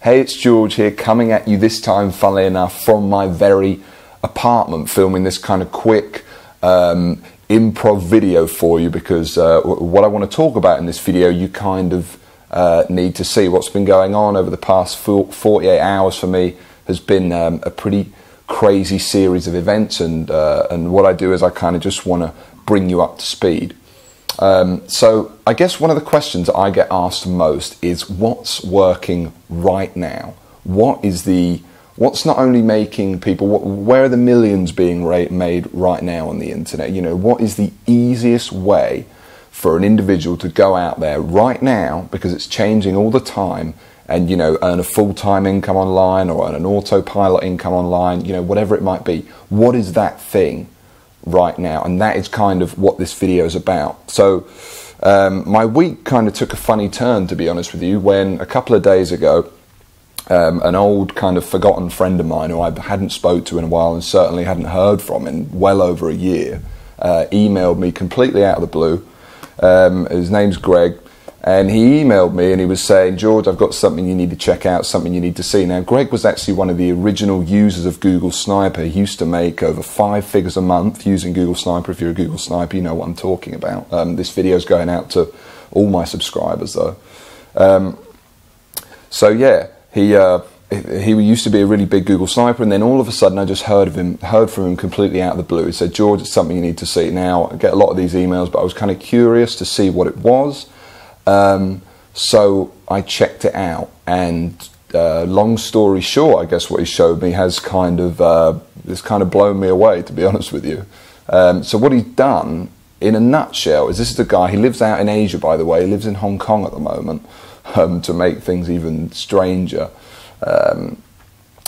Hey, it's George here, coming at you this time, funnily enough, from my very apartment, filming this kind of quick improv video for you, because what I want to talk about in this video, you kind of need to see. What's been going on over the past 48 hours for me has been a pretty crazy series of events, and what I do is I kind of just want to bring you up to speed. So I guess one of the questions that I get asked most is what's working right now? What's not only making people, where are the millions being made right now on the internet? You know, what is the easiest way for an individual to go out there right now, because it's changing all the time, and, you know, earn a full-time income online or earn an autopilot income online, you know, whatever it might be. What is that thing right now? And that is kind of what this video is about. So my week kind of took a funny turn, to be honest with you, when a couple of days ago an old kind of forgotten friend of mine who I hadn't spoke to in a while and certainly hadn't heard from in well over a year emailed me completely out of the blue. His name's Greg, and he emailed me and he was saying, George, I've got something you need to check out, something you need to see. Now, Greg was actually one of the original users of Google Sniper. He used to make over 5 figures a month using Google Sniper. If you're a Google Sniper, you know what I'm talking about. This video is going out to all my subscribers, though. So yeah, he used to be a really big Google Sniper, and then all of a sudden I just heard from him completely out of the blue. He said, George, it's something you need to see. Now, I get a lot of these emails, but I was kind of curious to see what it was. So I checked it out, and long story short, I guess what he showed me has kind of blown me away, to be honest with you. So what he's done, in a nutshell, is this is a guy, he lives out in Asia, by the way. He lives in Hong Kong at the moment, to make things even stranger. And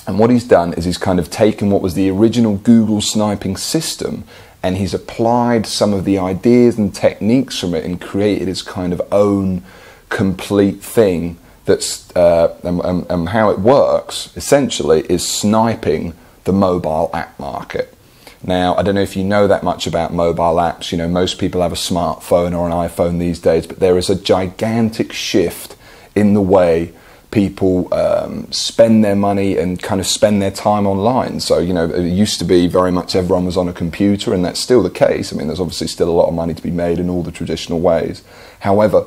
what he's done is he's kind of taken what was the original Google sniping system, and he's applied some of the ideas and techniques from it and created his kind of own complete thing that's, and how it works, essentially, is sniping the mobile app market. Now, I don't know if you know that much about mobile apps. You know, most people have a smartphone or an iPhone these days, but there is a gigantic shift in the way people spend their money and kind of spend their time online. So, you know, it used to be very much everyone was on a computer, and that's still the case. I mean, there's obviously still a lot of money to be made in all the traditional ways. However,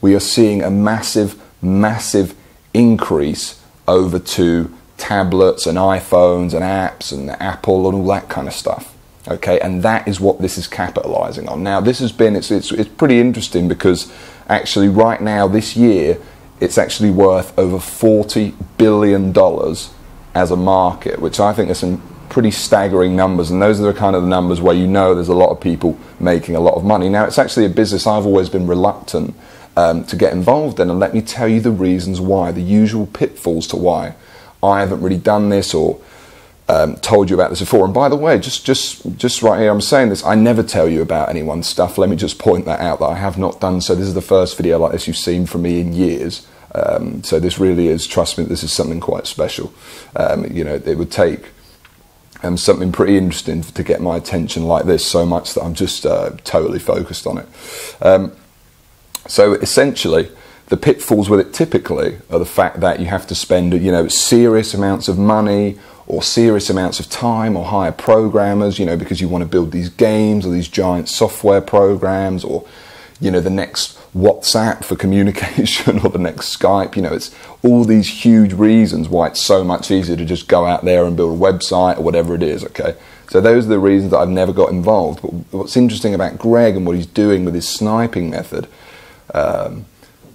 we are seeing a massive, massive increase over to tablets and iPhones and apps and Apple and all that kind of stuff. Okay, and that is what this is capitalizing on. Now, this has been, it's pretty interesting, because actually right now, this year, it's actually worth over $40 billion as a market, which I think are some pretty staggering numbers, and those are the kind of the numbers where you know there's a lot of people making a lot of money. Now, it's actually a business I've always been reluctant to get involved in, and let me tell you the reasons why, the usual pitfalls to why I haven't really done this or told you about this before. And by the way, just right here, I'm saying this, I never tell you about anyone's stuff. Let me just point that out, that I have not done so. This is the first video like this you've seen from me in years. So this really is, trust me, this is something quite special. You know, it would take something pretty interesting to get my attention like this, so much that I'm just totally focused on it. So essentially, the pitfalls with it typically are the fact that you have to spend, you know, serious amounts of money or serious amounts of time, or hire programmers, you know, because you want to build these games or these giant software programs, or, you know, the next WhatsApp for communication or the next Skype. You know, it's all these huge reasons why it's so much easier to just go out there and build a website or whatever it is, okay? So those are the reasons that I've never got involved. But what's interesting about Greg and what he's doing with his sniping method,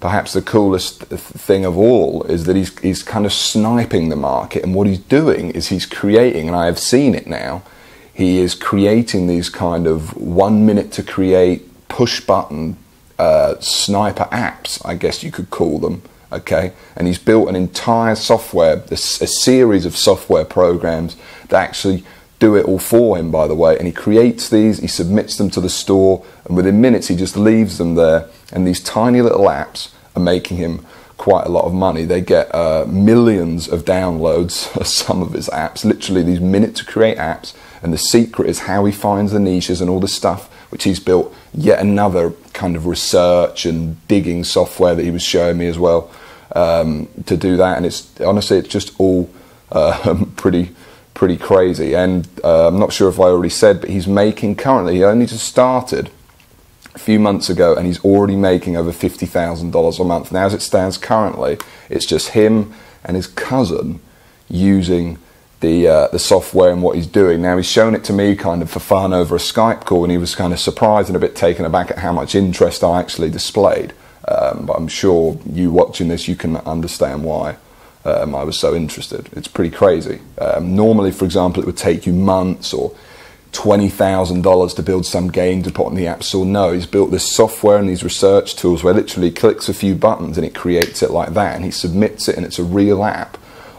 perhaps the coolest thing of all, is that he's kind of sniping the market, and what he's doing is he's creating, and I have seen it now, he is creating these kind of 1 minute to create push button sniper apps, I guess you could call them, okay? And he's built an entire software, a series of software programs that actually do it all for him, by the way, and he creates these, he submits them to the store, and within minutes he just leaves them there, and these tiny little apps are making him quite a lot of money. They get millions of downloads of some of his apps, literally these minute to create apps, and the secret is how he finds the niches and all the stuff which he's built. Yet another kind of research and digging software that he was showing me as well. to do that, and it's honestly, it's just all pretty crazy. And I'm not sure if I already said, but he's making currently, he only just started a few months ago, and he's already making over $50,000 a month. Now, as it stands currently, it's just him and his cousin using the software and what he's doing. Now, he's shown it to me kind of for fun over a Skype call, and he was kind of surprised and a bit taken aback at how much interest I actually displayed. But I'm sure you watching this, you can understand why I was so interested. It's pretty crazy. Normally, for example, it would take you months or $20,000 to build some game to put on the App Store. No, he's built this software and these research tools where literally he clicks a few buttons and it creates it like that, and he submits it, and it's a real app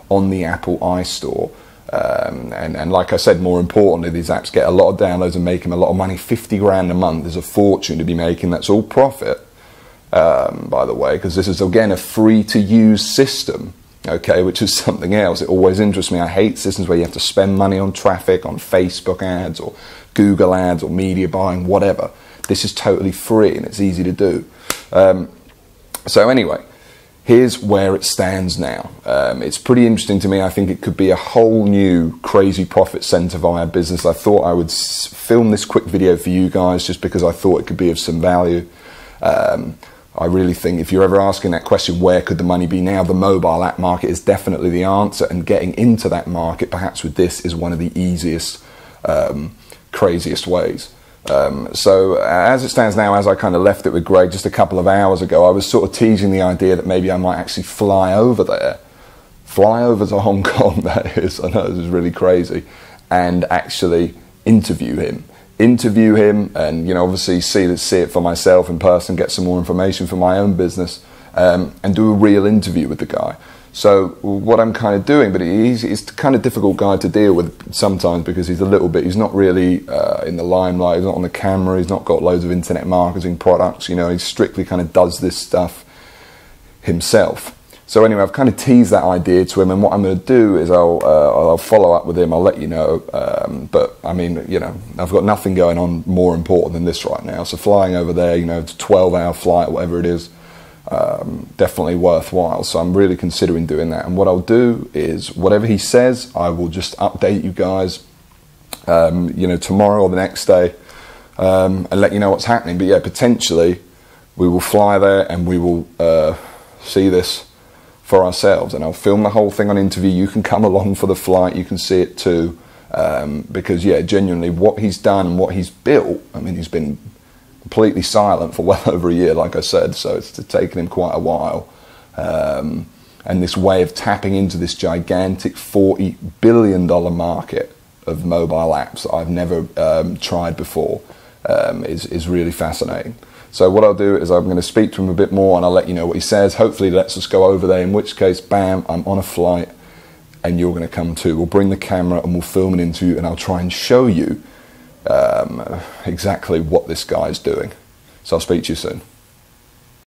on the Apple iStore. And like I said, more importantly, these apps get a lot of downloads and make him a lot of money. 50 grand a month is a fortune to be making. That's all profit, by the way, because this is, again, a free-to-use system, okay, which is something else. It always interests me. I hate systems where you have to spend money on traffic, on Facebook ads or Google ads or media buying, whatever. This is totally free and it's easy to do. So anyway, here's where it stands now. It's pretty interesting to me. I think it could be a whole new crazy profit center via business. I thought I would film this quick video for you guys just because I thought it could be of some value. I really think if you're ever asking that question, where could the money be now, the mobile app market is definitely the answer, and getting into that market perhaps with this is one of the easiest, craziest ways. So as it stands now, as I kind of left it with Greg just a couple of hours ago, I was sort of teasing the idea that maybe I might actually fly over there, fly over to Hong Kong, that is, I know this is really crazy, and actually interview him and, you know, obviously see it for myself in person, get some more information for my own business, and do a real interview with the guy. So what I'm kind of doing, but he's kind of difficult guy to deal with sometimes because he's not really in the limelight, he's not on the camera, he's not got loads of internet marketing products, you know, he strictly kind of does this stuff himself. So anyway, I've kind of teased that idea to him, and what I'm going to do is I'll follow up with him, I'll let you know, but I mean, you know, I've got nothing going on more important than this right now, so flying over there, you know, it's a 12-hour flight, whatever it is, definitely worthwhile. So I'm really considering doing that, and what I'll do is whatever he says, I will just update you guys, you know, tomorrow or the next day, and let you know what's happening. But yeah, potentially we will fly there and we will see this for ourselves, and I'll film the whole thing on interview. You can come along for the flight, you can see it too, because yeah, genuinely what he's done and what he's built, I mean, he's been completely silent for well over a year, like I said, so it's taken him quite a while, and this way of tapping into this gigantic $40 billion market of mobile apps that I've never tried before is really fascinating. So what I'll do is I'm going to speak to him a bit more, and I'll let you know what he says. Hopefully he lets us go over there, in which case, bam, I'm on a flight and you're going to come too. We'll bring the camera and we'll film an interview, and I'll try and show you exactly what this guy's doing. So I'll speak to you soon.